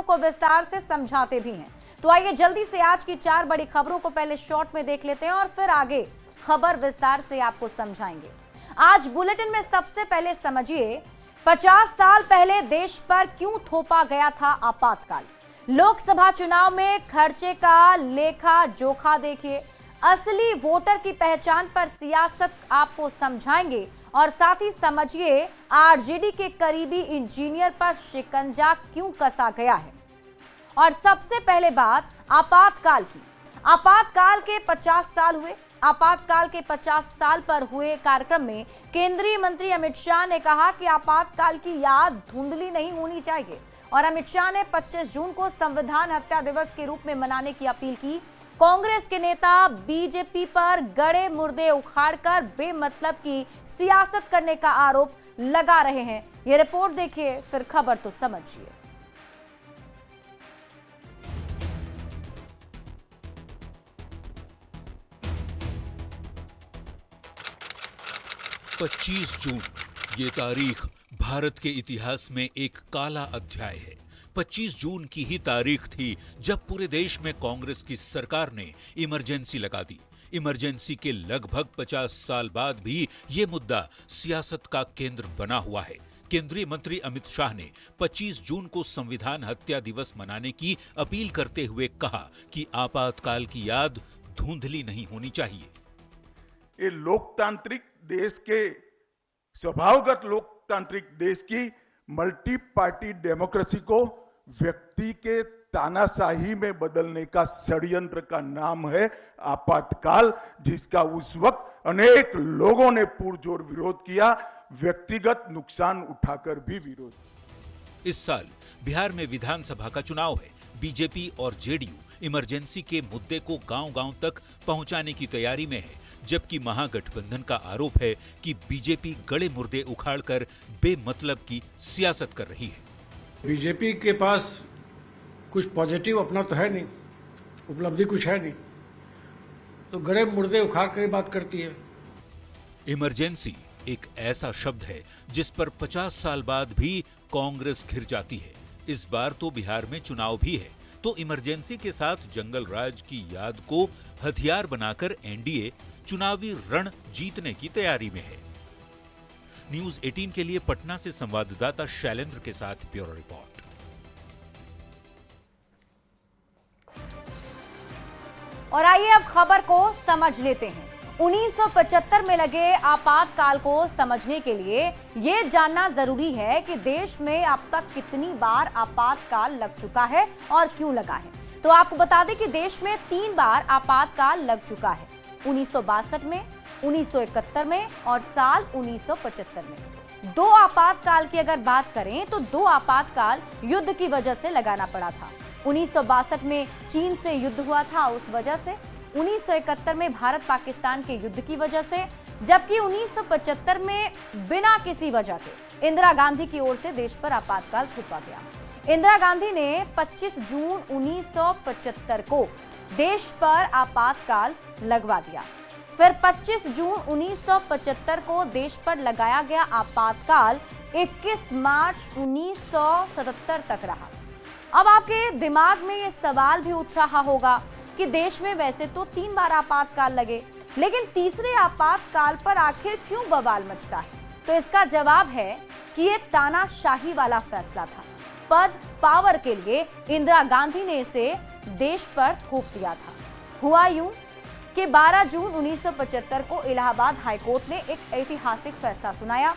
को विस्तार से समझाते भी हैं। तो आइए जल्दी से आज की 4 बड़ी खबरों को पहले शॉर्ट में देख लेते हैं और फिर आगे खबर विस्तार से आपको समझाएंगे। आज बुलेटिन में सबसे पहले समझिए 50 साल पहले देश पर क्यों थोपा गया था आपातकाल। लोकसभा चुनाव में खर्चे का लेखा जोखा देखिए, असली वोटर की पहचान पर सियासत आपको समझाएंगे और साथ ही समझिए आरजेडी के करीबी इंजीनियर पर शिकंजा क्यों कसा गया है। और सबसे पहले बात आपातकाल की। आपातकाल के 50 साल हुए। आपातकाल के 50 साल पर हुए कार्यक्रम में केंद्रीय मंत्री अमित शाह ने कहा कि आपातकाल की याद धुंधली नहीं होनी चाहिए और अमित शाह ने 25 जून को संविधान हत्या दिवस के रूप में मनाने की अपील की। कांग्रेस के नेता बीजेपी पर गड़े मुर्दे उखाड़कर बेमतलब की सियासत करने का आरोप लगा रहे हैं। ये रिपोर्ट देखिए, फिर खबर तो समझिए। पच्चीस जून ये तारीख भारत के इतिहास में एक काला अध्याय है। 25 जून की ही तारीख थी जब पूरे देश में कांग्रेस की सरकार ने इमरजेंसी लगा दी। इमरजेंसी के लगभग 50 साल बाद भी ये मुद्दा सियासत का केंद्र बना हुआ है। केंद्रीय मंत्री अमित शाह ने 25 जून को संविधान हत्या दिवस मनाने की अपील करते हुए कहा कि आपातकाल की याद धुंधली नहीं होनी चाहिए। ये लोकतांत्रिक देश के स्वभावगत लोकतांत्रिक देश की मल्टी पार्टी डेमोक्रेसी को व्यक्ति के तानाशाही में बदलने का षड्यंत्र का नाम है आपातकाल, जिसका उस वक्त अनेक लोगों ने पुरजोर विरोध किया, व्यक्तिगत नुकसान उठाकर भी विरोध। इस साल बिहार में विधानसभा का चुनाव है। बीजेपी और जेडीयू इमरजेंसी के मुद्दे को गांव-गांव तक पहुंचाने की तैयारी में है, जबकि महागठबंधन का आरोप है कि बीजेपी गड़े मुर्दे उखाड़कर बेमतलब की सियासत कर रही है। बीजेपी के पास कुछ पॉजिटिव अपना तो है नहीं, उपलब्धि कुछ है नहीं, तो गड़े मुर्दे उखाड़ कर बात करती है। इमरजेंसी एक ऐसा शब्द है जिस पर 50 साल बाद भी कांग्रेस घिर जाती है। इस बार तो बिहार में चुनाव भी है, तो इमरजेंसी के साथ जंगल राज की याद को हथियार बनाकर एनडीए चुनावी रण जीतने की तैयारी में है। न्यूज 18 के लिए पटना से संवाददाता शैलेंद्र के साथ ब्यूरो रिपोर्ट। और आइए अब खबर को समझ लेते हैं। 1975 में लगे आपातकाल को समझने के लिए यह जानना जरूरी है कि देश में अब तक कितनी बार आपातकाल लग चुका है और क्यों लगा है। तो आपको बता दें कि देश में 3 बार आपातकाल लग चुका है, 1962 में, 1971 में और साल 1975 में। 2 आपातकाल की अगर बात करें तो 2 आपातकाल युद्ध की वजह से लगाना पड़ा था। 1962 में चीन से युद्ध हुआ था, उस वजह से। 1971 में भारत पाकिस्तान के युद्ध की वजह से, जबकि 1975 में बिना किसी वजह के इंदिरा गांधी की ओर से देश पर आपातकाल थोपा गया। इंदिरा गांधी ने 25 जून 1975 को देश पर आपातकाल लगवा दिया। फिर 25 जून 1975 को देश पर लगाया गया आपातकाल 21 मार्च 1977 तक रहा। अब आपके दिमाग में ये सवाल भी उठ रहा होगा कि देश में वैसे तो 3 बार आपातकाल लगे, लेकिन तीसरे आपातकाल पर आखिर क्यों बवाल मचता है? तो इसका जवाब है कि ये तानाशाही वाला फैसला था। पद, पावर के लिए इंदिरा गांधी ने इसे देश पर थोप दिया था। हुआ यूं कि 12 जून 1975 को इलाहाबाद हाईकोर्ट ने एक ऐतिहासिक फैसला सुनाया।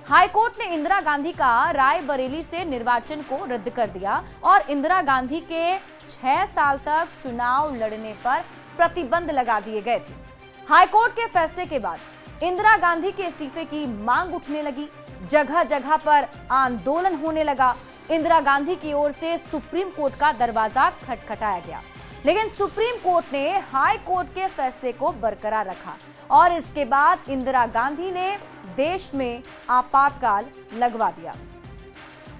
हाईकोर्ट ने इंदिरा गांधी का रायबरेली से निर्वाचन को रद्द कर दिया और इंदिरा गांधी के 6 साल तक चुनाव लड़ने पर प्रतिबंध लगा दिए गए थे। हाईकोर्ट के फैसले के बाद इंदिरा गांधी के इस्तीफे की मांग उठने लगी, जगह जगह पर आंदोलन होने लगा। इंदिरा गांधी की ओर से सुप्रीम कोर्ट का दरवाजा खटखटाया गया, लेकिन सुप्रीम कोर्ट ने हाई कोर्ट के फैसले को बरकरार रखा और इसके बाद इंदिरा गांधी ने देश में आपातकाल लगवा दिया।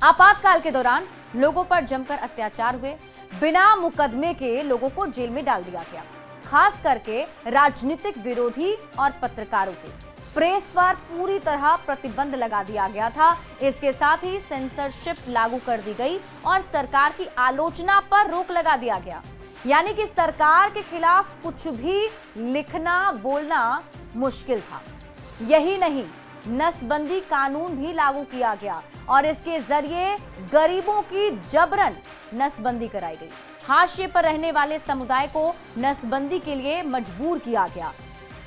आपातकाल के दौरान लोगों पर जमकर अत्याचार हुए, बिना मुकदमे के लोगों को जेल में डाल दिया गया, खास करके राजनीतिक विरोधी और पत्रकारों को। प्रेस पर पूरी तरह प्रतिबंध लगा दिया गया था। इसके साथ ही सेंसरशिप लागू कर दी गई और सरकार की आलोचना पर रोक लगा दिया गया। यानी कि सरकार के खिलाफ कुछ भी लिखना बोलना मुश्किल था। यही नहीं, नसबंदी कानून भी लागू किया गया और इसके जरिए गरीबों की जबरन नसबंदी कराई गई। हाशिए पर रहने वाले समुदाय को नसबंदी के लिए मजबूर किया गया।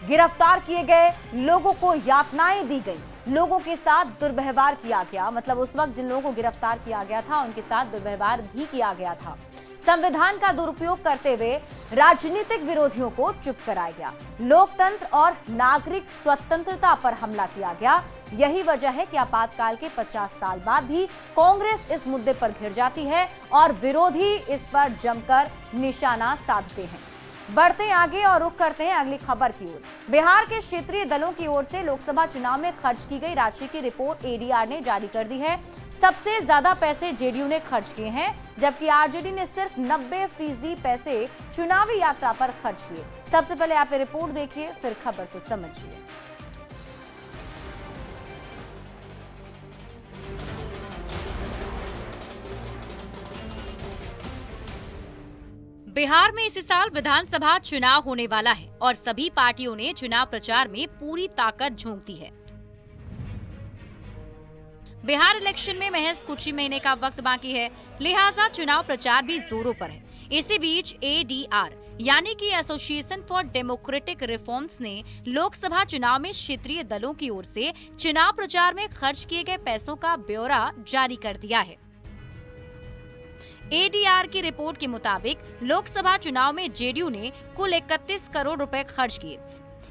गिरफ्तार किए गए लोगों को यातनाएं दी गई, लोगों के साथ दुर्व्यवहार किया गया। मतलब उस वक्त जिन लोगों को गिरफ्तार किया गया था उनके साथ दुर्व्यवहार भी किया गया था। संविधान का दुरुपयोग करते हुए राजनीतिक विरोधियों को चुप कराया गया। लोकतंत्र और नागरिक स्वतंत्रता पर हमला किया गया। यही वजह है कि आपातकाल के 50 साल बाद भी कांग्रेस इस मुद्दे पर घिर जाती है और विरोधी इस पर जमकर निशाना साधते हैं। बढ़ते आगे और रुख करते हैं अगली खबर की ओर। बिहार के क्षेत्रीय दलों की ओर से लोकसभा चुनाव में खर्च की गई राशि की रिपोर्ट एडीआर ने जारी कर दी है। सबसे ज्यादा पैसे जेडीयू ने खर्च किए हैं, जबकि आरजेडी ने सिर्फ 90% पैसे चुनावी यात्रा पर खर्च किए। सबसे पहले आप ये रिपोर्ट देखिए, फिर खबर को समझिए। बिहार में इस साल विधानसभा चुनाव होने वाला है और सभी पार्टियों ने चुनाव प्रचार में पूरी ताकत झोंक दी है। बिहार इलेक्शन में महज कुछ ही महीने का वक्त बाकी है, लिहाजा चुनाव प्रचार भी जोरों पर है। इसी बीच एडीआर यानी कि एसोसिएशन फॉर डेमोक्रेटिक रिफॉर्म्स ने लोकसभा चुनाव में क्षेत्रीय दलों की ओर से चुनाव प्रचार में खर्च किए गए पैसों का ब्यौरा जारी कर दिया है। एडीआर की रिपोर्ट के मुताबिक लोकसभा चुनाव में जेडीयू ने कुल 31 करोड़ रुपए खर्च किए।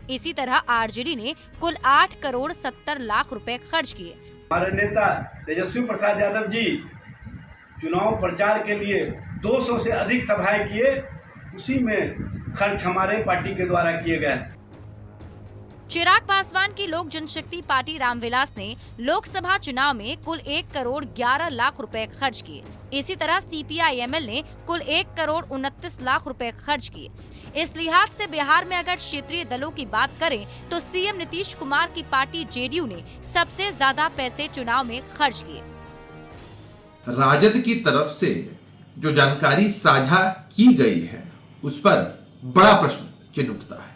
इसी तरह आरजेडी ने कुल 8 करोड़ 70 लाख रुपए खर्च किए। हमारे नेता तेजस्वी प्रसाद यादव जी चुनाव प्रचार के लिए 200 से अधिक सभाएं किए, उसी में खर्च हमारे पार्टी के द्वारा किए गए। चिराग पासवान की लोक जनशक्ति पार्टी रामविलास ने लोकसभा चुनाव में कुल 1 करोड़ 11 लाख रुपए खर्च किए। इसी तरह सीपीआई-एमएल ने कुल 1 करोड़ 29 लाख रुपए खर्च किए। इस लिहाज से बिहार में अगर क्षेत्रीय दलों की बात करें तो सीएम नीतीश कुमार की पार्टी जेडीयू ने सबसे ज्यादा पैसे चुनाव में खर्च किए। राजद की तरफ से जो जानकारी साझा की गई है उस पर बड़ा प्रश्न चिन्ह उठता है।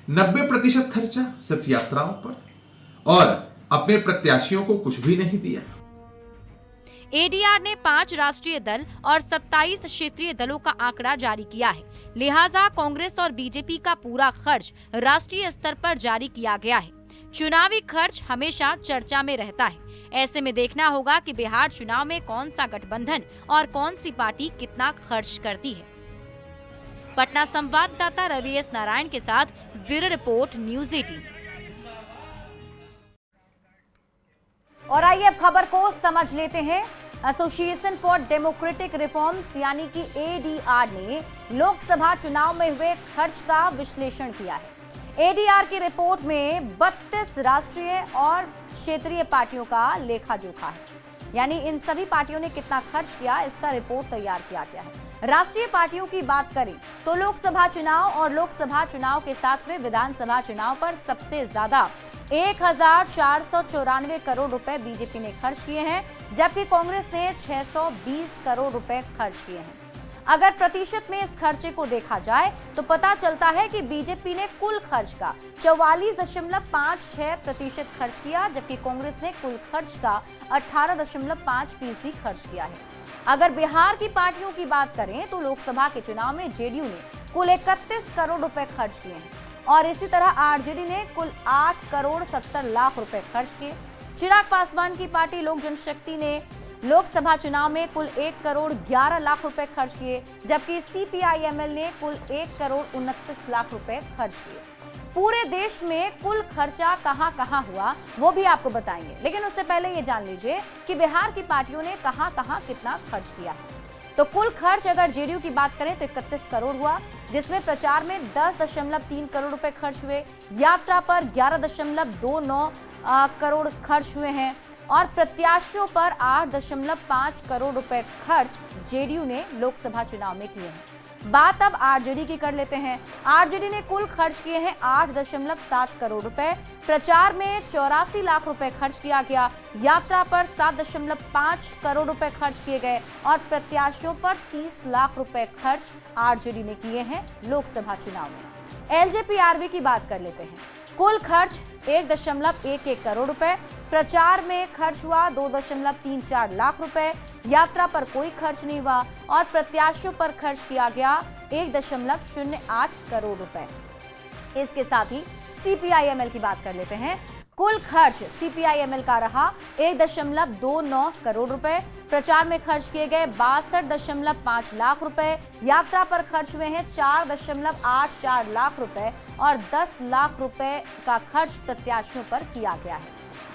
90% खर्चा सिर्फ यात्राओं पर और अपने प्रत्याशियों को कुछ भी नहीं दिया। एडीआर ने 5 राष्ट्रीय दल और 27 क्षेत्रीय दलों का आंकड़ा जारी किया है। लिहाजा कांग्रेस और बीजेपी का पूरा खर्च राष्ट्रीय स्तर पर जारी किया गया है। चुनावी खर्च हमेशा चर्चा में रहता है। ऐसे में देखना होगा कि बिहार चुनाव में कौन सा गठबंधन और कौन सी पार्टी कितना खर्च करती है। पटना संवाददाता रवि एस नारायण के साथ ब्यूरो रिपोर्ट न्यूज़ 18। और आइए अब खबर को समझ लेते हैं। एसोसिएशन फॉर डेमोक्रेटिक रिफॉर्म्स यानी कि एडीआर ने लोकसभा चुनाव में हुए खर्च का विश्लेषण किया है। एडीआर की रिपोर्ट में 32 राष्ट्रीय और क्षेत्रीय पार्टियों का लेखा जोखा है, यानी इन सभी पार्टियों ने कितना खर्च किया इसका रिपोर्ट तैयार किया गया है। राष्ट्रीय पार्टियों की बात करें तो लोकसभा चुनाव और लोकसभा चुनाव के साथ में विधानसभा चुनाव पर सबसे ज्यादा 1494 करोड़ रुपए बीजेपी ने खर्च किए हैं, जबकि कांग्रेस ने 620 करोड़ रुपए खर्च किए हैं। अगर प्रतिशत में इस खर्चे को देखा जाए तो पता चलता है कि बीजेपी ने कुल खर्च का 44.56% खर्च किया, जबकि कांग्रेस ने कुल खर्च का 18.5% खर्च किया है। अगर बिहार की पार्टियों की बात करें तो लोकसभा के चुनाव में जेडीयू ने कुल 31 करोड़ रुपए खर्च किए हैं और इसी तरह आरजेडी ने कुल 8 करोड़ 70 लाख रुपए खर्च किए। चिराग पासवान की पार्टी लोक जनशक्ति ने लोकसभा चुनाव में कुल 1 करोड़ 11 लाख रुपए खर्च किए, जबकि सीपीआई-एमएल ने कुल 1 करोड़ 29 लाख रुपए खर्च किए। पूरे देश में कुल खर्चा कहां हुआ वो भी आपको बताएंगे, लेकिन उससे पहले ये जान लीजिए कि बिहार की पार्टियों ने कहां कितना खर्च किया है। तो कुल खर्च अगर जेडीयू की बात करें तो 31 करोड़ हुआ, जिसमें प्रचार में 10.3 करोड़ रुपए खर्च हुए, यात्रा पर 11.29 करोड़ खर्च हुए हैं और प्रत्याशियों पर 8.5 करोड़ रुपए खर्च जेडीयू ने लोकसभा चुनाव में किए हैं। बात अब आरजेडी की कर लेते हैं। आरजेडी ने कुल खर्च किए हैं 8.7 करोड़ रुपए। प्रचार में 84 लाख रुपए खर्च किया गया। यात्रा पर 7.5 करोड़ रुपए खर्च किए गए और प्रत्याशियों पर 30 लाख रुपए खर्च आरजेडी ने किए हैं लोकसभा चुनाव में। एलजेपीआरवी की बात कर लेते हैं। कुल खर्च 1.11 करोड़ रुपए। प्रचार में खर्च हुआ 2.34 लाख रुपए। यात्रा पर कोई खर्च नहीं हुआ और प्रत्याशियों पर खर्च किया गया 1.08 करोड़ रुपए। इसके साथ ही सीपीआईएमएल की बात कर लेते हैं। कुल खर्च सीपीआईएमएल का रहा 1.29 करोड़ रुपए। प्रचार में खर्च किए गए 62.5 लाख रुपए। यात्रा पर खर्च हुए हैं 4.84 लाख रुपए और 10 लाख रुपए का खर्च प्रत्याशियों पर किया गया है।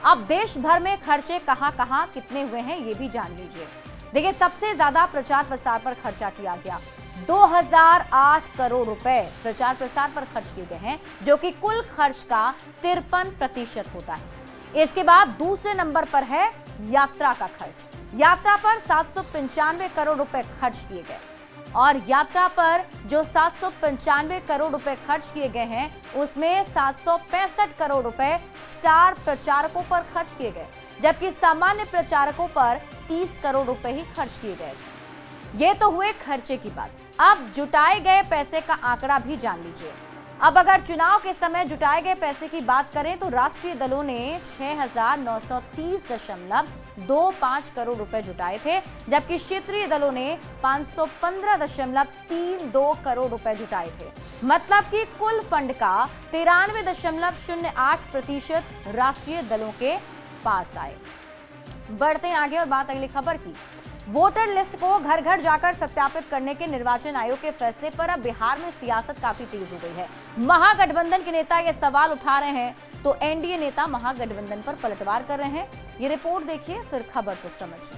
अब देश भर में खर्चे कहां कितने हुए हैं ये भी जान लीजिए। देखिए, सबसे ज्यादा प्रचार प्रसार पर खर्चा किया गया 2008 करोड़ रुपए प्रचार प्रसार पर खर्च किए गए हैं, जो कि कुल खर्च का 53% होता है। इसके बाद दूसरे नंबर पर है यात्रा का खर्च। यात्रा पर 795 करोड़ रुपए खर्च किए गए और यात्रा पर जो 795 करोड़ रुपए खर्च किए गए हैं उसमें 765 करोड़ रुपए स्टार प्रचारकों पर खर्च किए गए, जबकि सामान्य प्रचारकों पर 30 करोड़ रुपए ही खर्च किए गए। ये तो हुए खर्चे की बात। अब जुटाए गए पैसे का आंकड़ा भी जान लीजिए। अब अगर चुनाव के समय जुटाए गए पैसे की बात करें तो राष्ट्रीय दलों ने 6,930.25 करोड़ रुपए जुटाए थे, जबकि क्षेत्रीय दलों ने 515.32 करोड़ रुपए जुटाए थे। मतलब कि कुल फंड का 93.08% राष्ट्रीय दलों के पास आए। बढ़ते हैं आगे और बात अगली खबर की। वोटर लिस्ट को घर घर जाकर सत्यापित करने के निर्वाचन आयोग के फैसले पर अब बिहार में सियासत काफी तेज हो गई है। महागठबंधन के नेता ये सवाल उठा रहे हैं तो एनडीए नेता महागठबंधन पर पलटवार कर रहे हैं। ये रिपोर्ट देखिए, फिर खबर को समझिए।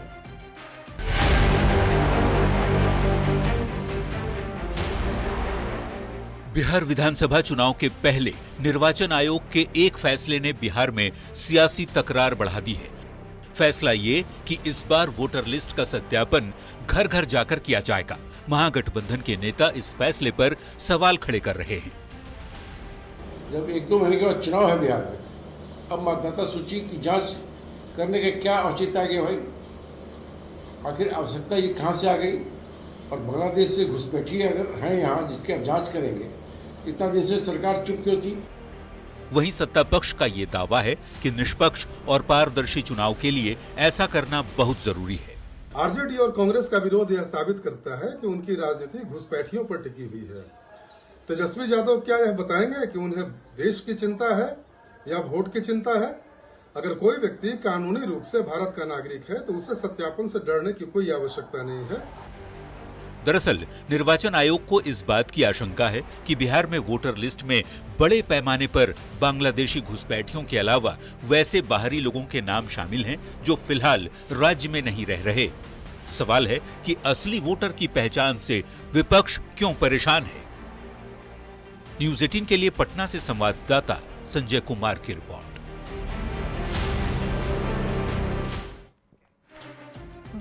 बिहार विधानसभा चुनाव के पहले निर्वाचन आयोग के एक फैसले ने बिहार में सियासी तकरार बढ़ा दी है। फैसला ये कि इस बार वोटर लिस्ट का सत्यापन घर घर जाकर किया जाएगा। महागठबंधन के नेता इस फैसले पर सवाल खड़े कर रहे हैं। जब 1-2 महीने के बाद चुनाव है बिहार में, अब मतदाता सूची की जांच करने के क्या औचित्य आ गया भाई? आखिर आवश्यकता ये कहाँ से आ गई? और बांग्लादेश से घुसपैठिए अगर हैं यहाँ जिसकी अब जांच करेंगे, इतना दिन से सरकार चुप क्यों थी? वहीं सत्ता पक्ष का ये दावा है कि निष्पक्ष और पारदर्शी चुनाव के लिए ऐसा करना बहुत जरूरी है। आरजेडी और कांग्रेस का विरोध यह साबित करता है कि उनकी राजनीति घुसपैठियों पर टिकी हुई है। तेजस्वी यादव क्या यह बताएंगे कि उन्हें देश की चिंता है या वोट की चिंता है? अगर कोई व्यक्ति कानूनी रूप से भारत का नागरिक है तो उसे सत्यापन से डरने की कोई आवश्यकता नहीं है। दरअसल निर्वाचन आयोग को इस बात की आशंका है कि बिहार में वोटर लिस्ट में बड़े पैमाने पर बांग्लादेशी घुसपैठियों के अलावा वैसे बाहरी लोगों के नाम शामिल हैं जो फिलहाल राज्य में नहीं रह रहे। सवाल है कि असली वोटर की पहचान से विपक्ष क्यों परेशान है। न्यूज़ 18 के लिए पटना से संवाददाता संजय कुमार की रिपोर्ट।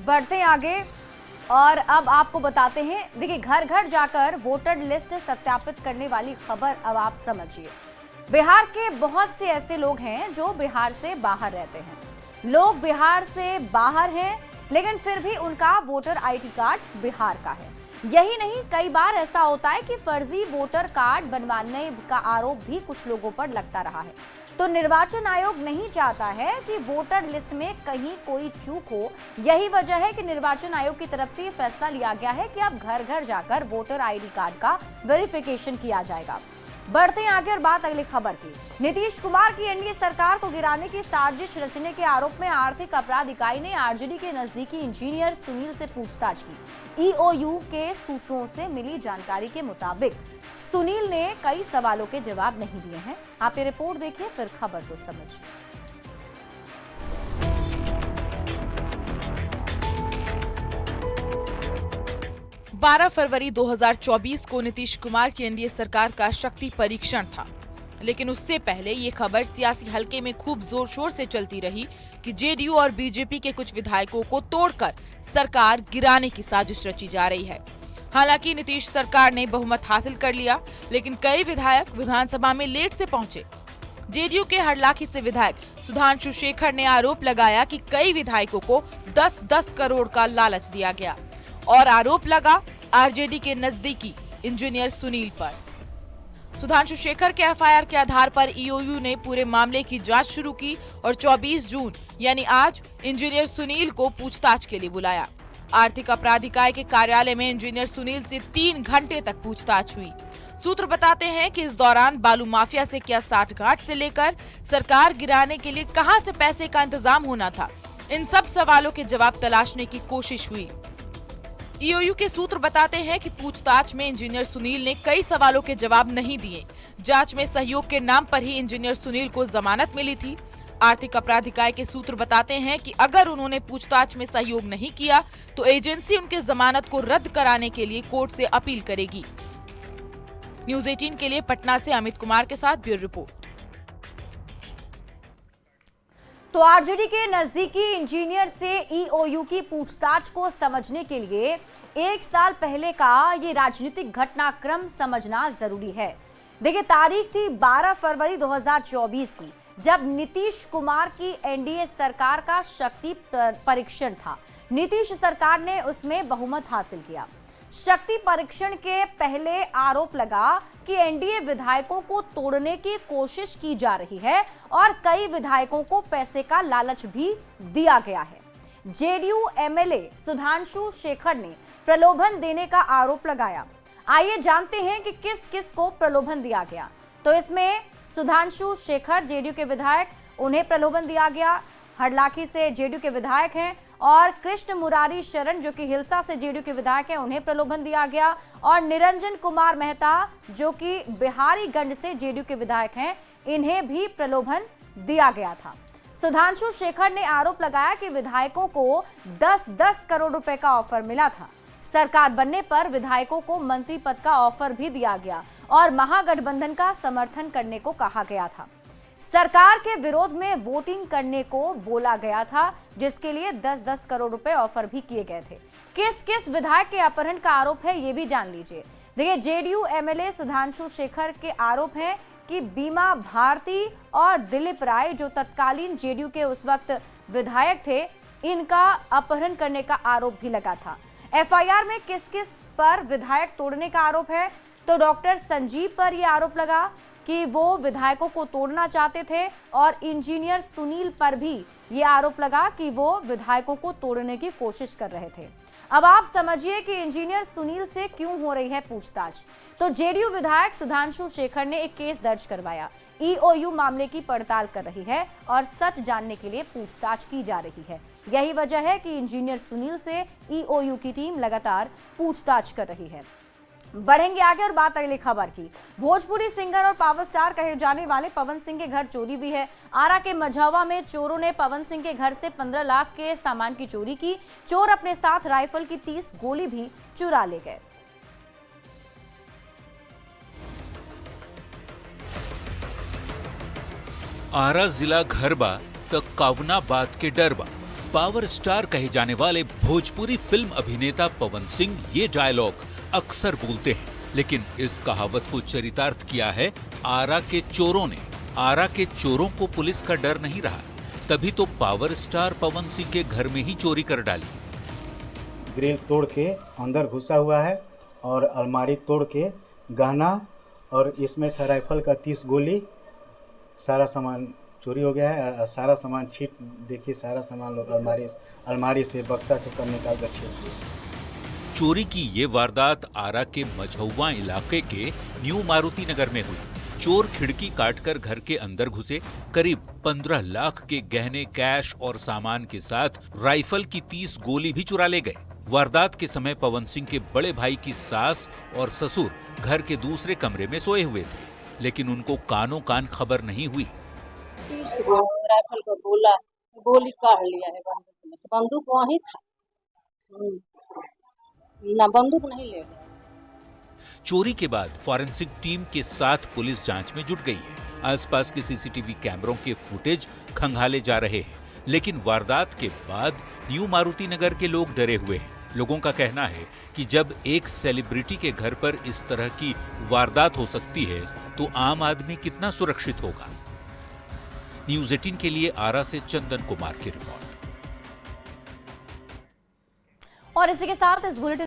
बढ़ते आगे और अब आपको बताते हैं। देखिए, घर घर जाकर वोटर लिस्ट सत्यापित करने वाली खबर अब आप समझिए। बिहार के बहुत से ऐसे लोग हैं जो बिहार से बाहर रहते हैं। लोग बिहार से बाहर हैं लेकिन फिर भी उनका वोटर आईडी कार्ड बिहार का है। यही नहीं, कई बार ऐसा होता है कि फर्जी वोटर कार्ड बनवाने का आरोप भी कुछ लोगों पर लगता रहा है। तो निर्वाचन आयोग नहीं चाहता है कि वोटर लिस्ट में कहीं कोई चूक हो। यही वजह है कि निर्वाचन आयोग की तरफ से ये फैसला लिया गया है कि अब घर घर जाकर वोटर आईडी कार्ड का वेरिफिकेशन किया जाएगा। बढ़ते हैं आगे और बात अगली खबर की। नीतीश कुमार की एनडीए सरकार को गिराने की साजिश रचने के आरोप में आर्थिक अपराध इकाई ने आरजेडी के नजदीकी इंजीनियर सुनील से पूछताछ की। ईओयू के सूत्रों से मिली जानकारी के मुताबिक सुनील ने कई सवालों के जवाब नहीं दिए हैं। आप ये रिपोर्ट देखिए, फिर खबर तो समझिए। 12 फरवरी 2024 को नीतीश कुमार की एनडीए सरकार का शक्ति परीक्षण था, लेकिन उससे पहले ये खबर सियासी हलके में खूब जोर शोर से चलती रही कि जेडीयू और बीजेपी के कुछ विधायकों को तोड़कर सरकार गिराने की साजिश रची जा रही है। हालांकि नीतीश सरकार ने बहुमत हासिल कर लिया, लेकिन कई विधायक विधानसभा में लेट से पहुंचे। जेडीयू के हरलाखी से विधायक सुधांशु शेखर ने आरोप लगाया कि कई विधायकों को 10-10 करोड़ का लालच दिया गया और आरोप लगा आरजेडी के नजदीकी इंजीनियर सुनील पर। सुधांशु शेखर के एफआईआर के आधार पर ईओयू ने पूरे मामले की जांच शुरू की और 24 जून यानी आज इंजीनियर सुनील को पूछताछ के लिए बुलाया। आर्थिक अपराध इकाई के कार्यालय में इंजीनियर सुनील से 3 घंटे तक पूछताछ हुई। सूत्र बताते हैं कि इस दौरान बालू माफिया से क्या साठगांठ से लेकर सरकार गिराने के लिए कहां से पैसे का इंतजाम होना था, इन सब सवालों के जवाब तलाशने की कोशिश हुई। ईओयू के सूत्र बताते हैं कि पूछताछ में इंजीनियर सुनील ने कई सवालों के जवाब नहीं दिए। जांच में सहयोग के नाम पर ही इंजीनियर सुनील को जमानत मिली थी। आर्थिक अपराध इकाई के सूत्र बताते हैं कि अगर उन्होंने पूछताछ में सहयोग नहीं किया तो एजेंसी उनके जमानत को रद्द कराने के लिए कोर्ट से अपील करेगी। न्यूज़ 18 के लिए पटना से अमित कुमार के साथ ब्यूरो रिपोर्ट। तो आरजेडी के नजदीकी इंजीनियर से ईओयू की पूछताछ को समझने के लिए 1 साल पहले का ये राजनीतिक घटनाक्रम समझना जरूरी है। देखिए, तारीख थी 12 फरवरी 2024 की, जब नीतीश कुमार की एनडीए सरकार का शक्ति परीक्षण था। नीतीश सरकार ने उसमें बहुमत हासिल किया। शक्ति परीक्षण के पहले आरोप लगा कि एनडीए विधायकों को तोड़ने की कोशिश की जा रही है और कई विधायकों को पैसे का लालच भी दिया गया है। जेडीयू एमएलए सुधांशु शेखर ने प्रलोभन देने का आरोप लगाया। आइए जानते हैं कि किस किस को प्रलोभन दिया गया। तो इसमें सुधांशु शेखर जेडीयू के विधायक, उन्हें प्रलोभन दिया गया। हरलाखी से जेडीयू के विधायक हैं और कृष्ण मुरारी शरण जो कि हिलसा से जेडीयू के विधायक हैं, उन्हें प्रलोभन दिया गया। और निरंजन कुमार मेहता जो कि बिहारीगंज से जेडीयू के विधायक हैं, इन्हें भी प्रलोभन दिया गया था। सुधांशु शेखर ने आरोप लगाया कि विधायकों को 10-10 करोड़ रुपए का ऑफर मिला था। सरकार बनने पर विधायकों को मंत्री पद का ऑफर भी दिया गया और महागठबंधन का समर्थन करने को कहा गया था। सरकार के विरोध में वोटिंग करने को बोला गया था, जिसके लिए 10-10 करोड़ रुपए ऑफर भी किए गए थे। किस किस विधायक के अपहरण का आरोप है, ये भी जान लीजिए। देखिए, जेडीयू एमएलए सुधांशु शेखर के आरोप है कि बीमा भारती और दिलीप राय जो तत्कालीन जेडीयू के उस वक्त विधायक थे, इनका अपहरण करने का आरोप भी लगा था। एफआईआर में किस किस पर विधायक तोड़ने का आरोप है, तो डॉक्टर संजीव पर यह आरोप लगा कि वो विधायकों को तोड़ना चाहते थे और इंजीनियर सुनील पर भी ये आरोप लगा कि वो विधायकों को तोड़ने की कोशिश कर रहे थे। अब आप समझिए कि इंजीनियर सुनील से क्यों हो रही है पूछताछ। तो जेडीयू विधायक सुधांशु शेखर ने एक केस दर्ज करवाया। ईओयू मामले की पड़ताल कर रही है और सच जानने के लिए पूछताछ की जा रही है। यही वजह है कि इंजीनियर सुनील से ईओयू की टीम लगातार पूछताछ कर रही है। बढ़ेंगे आगे और बात अगली खबर की। भोजपुरी सिंगर और पावर स्टार कहे जाने वाले पवन सिंह के घर चोरी भी है। आरा के मझौवा में चोरों ने पवन सिंह के घर से 15 लाख के सामान की चोरी की। चोर अपने साथ राइफल की 30 गोली भी चुरा ले गए। आरा जिला घरबा तक कावना बात के डरबा। पावर स्टार कहे जाने वाले भोजपुरी फिल्म अभिनेता पवन सिंह ये डायलॉग अक्सर बोलते हैं, लेकिन इस कहावत को चरितार्थ किया है आरा के चोरों ने। आरा के चोरों को पुलिस का डर नहीं रहा, तभी तो पावर स्टार पवन सिंह के घर में ही चोरी कर डाली। ग्रिल तोड़ के अंदर घुसा हुआ है और अलमारी तोड़ के गहना और इसमें था राइफल का 30 गोली, सारा सामान चोरी हो गया है। सारा सामान छीट देखिए, सारा सामान लोग अलमारी से बक्सा से सब निकाल कर छीट दिए। चोरी की ये वारदात आरा के मझौवा इलाके के न्यू मारुति नगर में हुई। चोर खिड़की काटकर घर के अंदर घुसे, करीब 15 लाख के गहने, कैश और सामान के साथ राइफल की 30 गोली भी चुरा ले गए। वारदात के समय पवन सिंह के बड़े भाई की सास और ससुर घर के दूसरे कमरे में सोए हुए थे, लेकिन उनको कानों कान खबर नहीं हुई। 30 गो राइफल का गोली काट लिया है बंदूक में से। बंदूक वहीं था ना, बंदूक नहीं ले गए। चोरी के बाद फॉरेंसिक टीम के साथ पुलिस जांच में जुट गई है। आसपास के सीसीटीवी कैमरों के फुटेज खंगाले जा रहे हैं, लेकिन वारदात के बाद न्यू मारुति नगर के लोग डरे हुए हैं। लोगों का कहना है कि जब एक सेलिब्रिटी के घर पर इस तरह की वारदात हो सकती है तो आम आदमी कितना सुरक्षित होगा। न्यूज़ 18 के लिए आरा से चंदन कुमार की रिपोर्ट। और इसी के साथ इस बुलेटिन